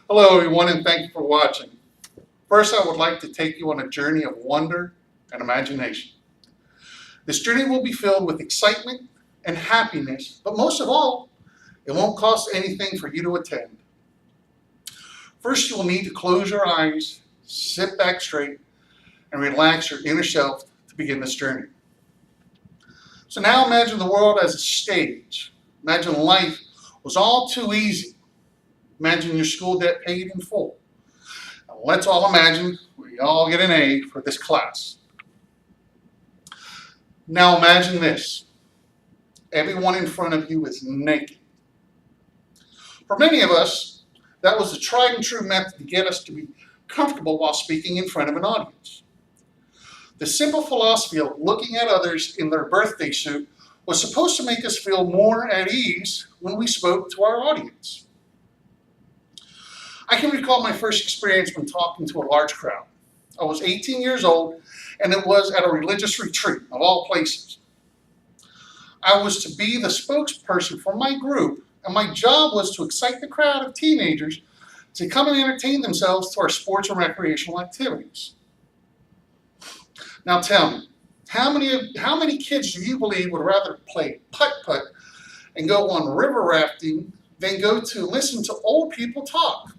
Hello, everyone, and thank you for watching. First, I would like to take you on a journey of wonder and imagination. This journey will be filled with excitement and happiness, but most of all, it won't cost anything for you to attend. First, you will need to close your eyes, sit back straight, and relax your inner self to begin this journey. So now imagine the world as a stage. Imagine life was all too easy. Imagine your school debt paid in full. Now let's all imagine we all get an A for this class. Now imagine this. Everyone in front of you is naked. For many of us, that was the tried and true method to get us to be comfortable while speaking in front of an audience. The simple philosophy of looking at others in their birthday suit was supposed to make us feel more at ease when we spoke to our audience. I can recall my first experience when talking to a large crowd. I was 18 years old, and it was at a religious retreat, of all places. I was to be the spokesperson for my group, and my job was to excite the crowd of teenagers to come and entertain themselves to our sports and recreational activities. Now tell me, how many kids do you believe would rather play putt-putt and go on river rafting than go to listen to old people talk?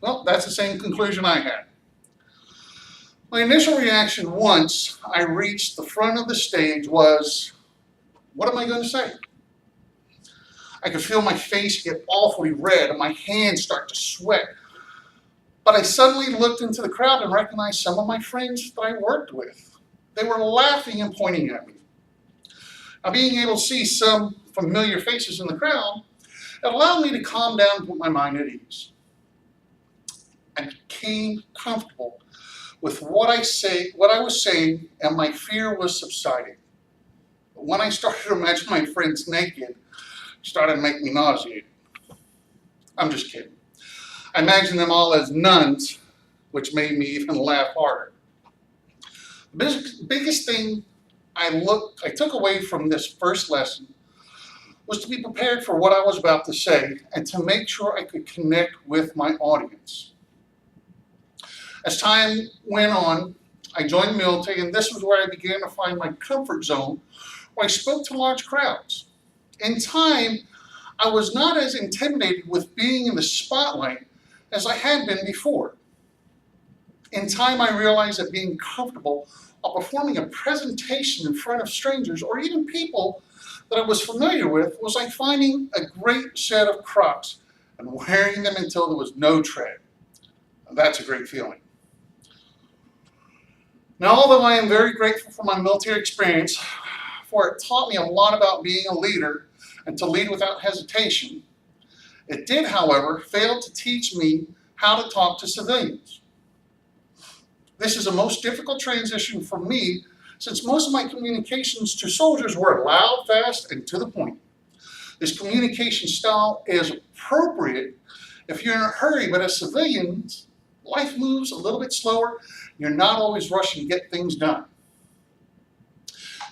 Well, that's the same conclusion I had. My initial reaction once I reached the front of the stage was, what am I going to say? I could feel my face get awfully red and my hands start to sweat. But I suddenly looked into the crowd and recognized some of my friends that I worked with. They were laughing and pointing at me. Now, being able to see some familiar faces in the crowd, it allowed me to calm down and put my mind at ease. I became comfortable with what I was saying, and my fear was subsiding. But when I started to imagine my friends naked, it started to make me nauseated. I'm just kidding. I imagined them all as nuns, which made me even laugh harder. The biggest thing I took away from this first lesson was to be prepared for what I was about to say and to make sure I could connect with my audience. As time went on, I joined the military, and this was where I began to find my comfort zone, where I spoke to large crowds. In time, I was not as intimidated with being in the spotlight as I had been before. In time, I realized that being comfortable while performing a presentation in front of strangers or even people that I was familiar with was like finding a great set of Crocs and wearing them until there was no tread. That's a great feeling. Now, although I am very grateful for my military experience, for it taught me a lot about being a leader and to lead without hesitation, it did, however, fail to teach me how to talk to civilians. This is a most difficult transition for me since most of my communications to soldiers were loud, fast, and to the point. This communication style is appropriate if you're in a hurry, but as civilians, life moves a little bit slower. You're not always rushing to get things done.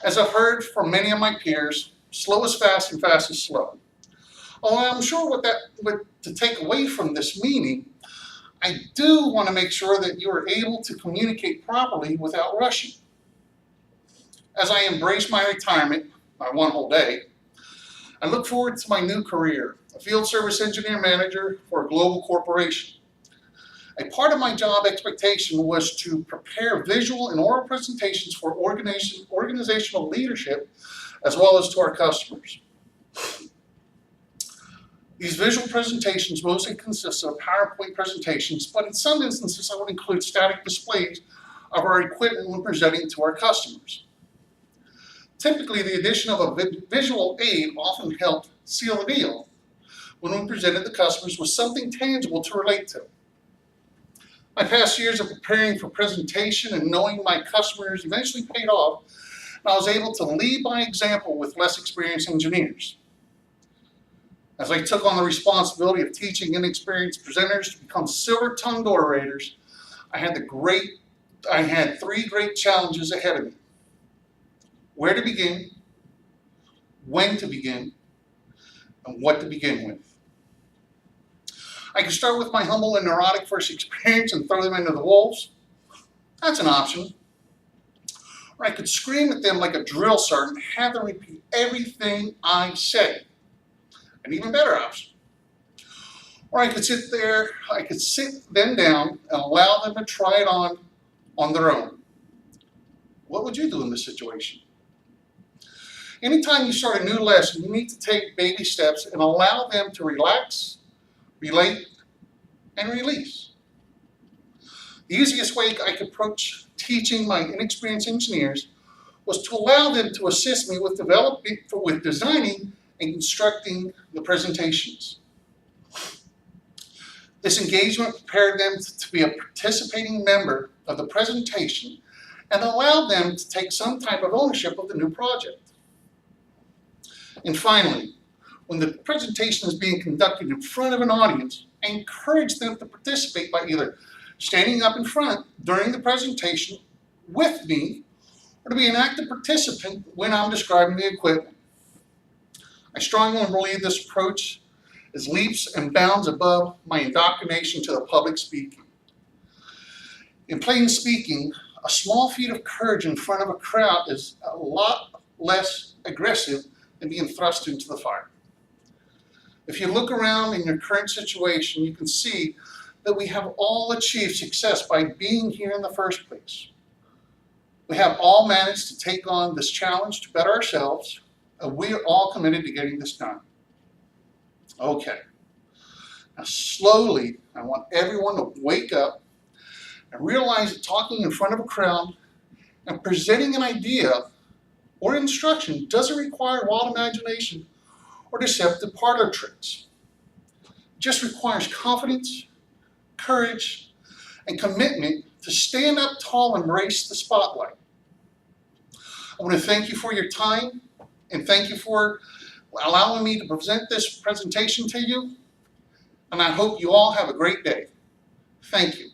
As I've heard from many of my peers, slow is fast and fast is slow. Although I'm sure to take away from this meaning, I do want to make sure that you are able to communicate properly without rushing. As I embrace my retirement, my one whole day, I look forward to my new career, a field service engineer manager for a global corporation. A part of my job expectation was to prepare visual and oral presentations for organizational leadership as well as to our customers. These visual presentations mostly consist of PowerPoint presentations, but in some instances I would include static displays of our equipment when presenting to our customers. Typically, the addition of a visual aid often helped seal the deal when we presented to customers with something tangible to relate to. My past years of preparing for presentation and knowing my customers eventually paid off, and I was able to lead by example with less experienced engineers. As I took on the responsibility of teaching inexperienced presenters to become silver-tongued orators, I had three great challenges ahead of me. Where to begin, when to begin, and what to begin with. I could start with my humble and neurotic first experience and throw them into the wolves. That's an option. Or I could scream at them like a drill sergeant and have them repeat everything I say. An even better option. Or I could sit them down and allow them to try it on their own. What would you do in this situation? Anytime you start a new lesson, you need to take baby steps and allow them to relax, relate, and release. The easiest way I could approach teaching my inexperienced engineers was to allow them to assist me with designing and constructing the presentations. This engagement prepared them to be a participating member of the presentation and allowed them to take some type of ownership of the new project. And finally, when the presentation is being conducted in front of an audience, I encourage them to participate by either standing up in front during the presentation with me or to be an active participant when I'm describing the equipment. I strongly believe this approach is leaps and bounds above my indoctrination to the public speaking. In plain speaking, a small feat of courage in front of a crowd is a lot less aggressive than being thrust into the fire. If you look around in your current situation, you can see that we have all achieved success by being here in the first place. We have all managed to take on this challenge to better ourselves, and we are all committed to getting this done. Okay. Now slowly, I want everyone to wake up and realize that talking in front of a crowd and presenting an idea or instruction doesn't require wild imagination or deceptive parlor tricks. It just requires confidence, courage, and commitment to stand up tall and embrace the spotlight. I want to thank you for your time and thank you for allowing me to present this presentation to you. And I hope you all have a great day. Thank you.